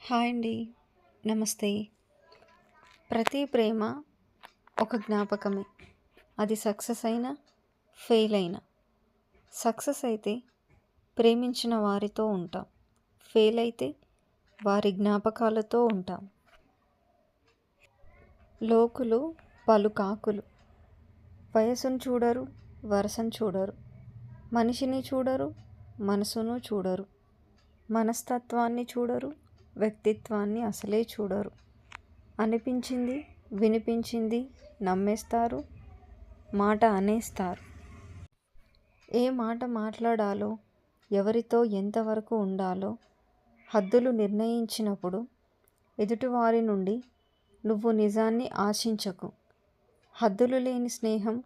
Hi అండి. నమస్తే. ప్రతి ప్రేమ ఒక జ్ఞాపకమే. అది సక్సెస్ అయినా, ఫెయిల్ అయినా. సక్సెస్ అయితే ప్రేమించిన వారితో ఉంటాం. ఫెయిల్ అయితే వారి జ్ఞాపకాలతో ఉంటాం. లోకులు పలుకాకులు. వయసును చూడరు, వరసను చూడరు. మనిషిని చూడరు, మనసును చూడరు. మనస్తత్వాన్ని చూడరు, వ్యక్తిత్వాన్ని అసలే చూడరు. అనిపించింది, వినిపించింది నమ్మేస్తారు, మాట అనేస్తారు. ఏ మాట మాట్లాడాలో, ఎవరితో ఎంతవరకు ఉండాలో హద్దులు నిర్ణయించినప్పుడు ఎదుటివారి నుండి నువ్వు నిజాన్ని ఆశించకు. హద్దులు లేని స్నేహం,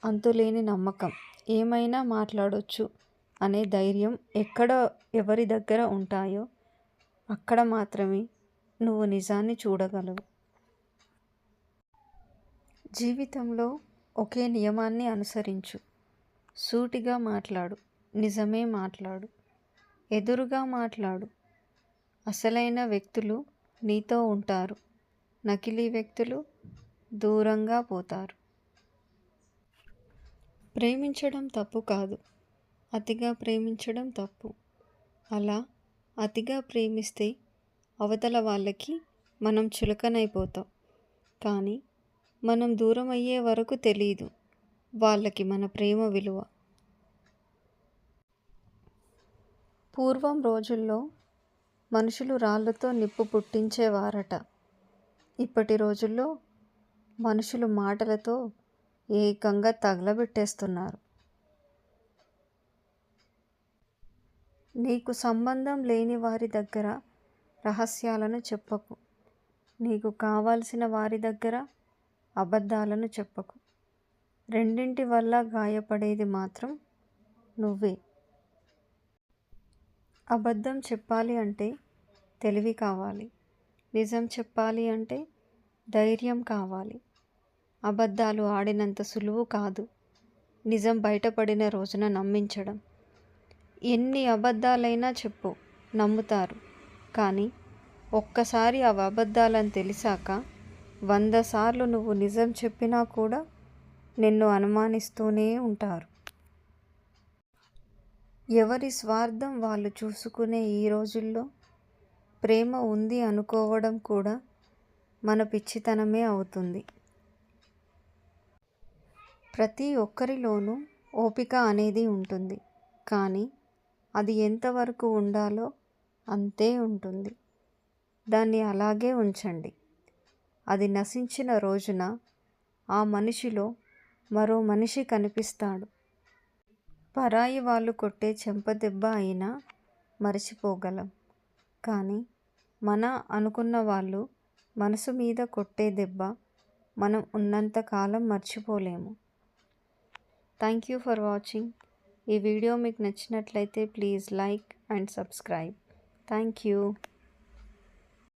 అంతులేని నమ్మకం, ఏమైనా మాట్లాడొచ్చు అనే ధైర్యం ఎక్కడ ఎవరి దగ్గర ఉంటాయో అక్కడ మాత్రమే నువ్వు నిజాన్ని చూడగలవు. జీవితంలో ఒకే నియమాన్ని అనుసరించు. సూటిగా మాట్లాడు, నిజమే మాట్లాడు, ఎదురుగా మాట్లాడు. అసలైన వ్యక్తులు నీతో ఉంటారు, నకిలీ వ్యక్తులు దూరంగా పోతారు. ప్రేమించడం తప్పు కాదు, అతిగా ప్రేమించడం తప్పు. అలా అతిగా ప్రేమిస్తే అవతల వాళ్ళకి మనం చులకనైపోతాం. కానీ మనం దూరం అయ్యే వరకు తెలీదు వాళ్ళకి మన ప్రేమ విలువ. పూర్వం రోజుల్లో మనుషులు రాళ్ళతో నిప్పు పుట్టించేవారట. ఇప్పటి రోజుల్లో మనుషులు మాటలతో ఏకంగా తగలబెట్టేస్తున్నారు. నీకు సంబంధం లేని వారి దగ్గర రహస్యాలను చెప్పకు. నీకు కావాల్సిన వారి దగ్గర అబద్ధాలను చెప్పకు. రెండింటి వల్ల గాయపడేది మాత్రం నువ్వే. అబద్ధం చెప్పాలి అంటే తెలివి కావాలి. నిజం చెప్పాలి అంటే ధైర్యం కావాలి. అబద్ధాలు ఆడినంత సులువు కాదు నిజం బయటపడిన రోజున నమ్మించడం. ఎన్ని అబద్ధాలైనా చెప్పు, నమ్ముతారు. కానీ ఒక్కసారి అవి అబద్ధాలని తెలిసాక 100 సార్లు నువ్వు నిజం చెప్పినా కూడా నిన్ను అనుమానిస్తూనే ఉంటారు. ఎవరి స్వార్థం వాళ్ళు చూసుకునే ఈ రోజుల్లో ప్రేమ ఉంది అనుకోవడం కూడా మన పిచ్చితనమే అవుతుంది. ప్రతి ఒక్కరిలోనూ ఓపిక అనేది ఉంటుంది. కానీ అది ఎంతవరకు ఉండాలో అంతే ఉంటుంది. దాన్ని అలాగే ఉంచండి. అది నశించిన రోజున ఆ మనిషిలో మరో మనిషి కనిపిస్తాడు. పరాయి వాళ్ళు కొట్టే చెంపదెబ్బ అయినా మరచిపోగలం. కానీ మన అనుకున్న వాళ్ళు మనసు మీద కొట్టే దెబ్బ మనం ఉన్నంతకాలం మర్చిపోలేము. Thank you for watching. ఈ వీడియో మీకు నచ్చినట్లయితే please like and subscribe. Thank you.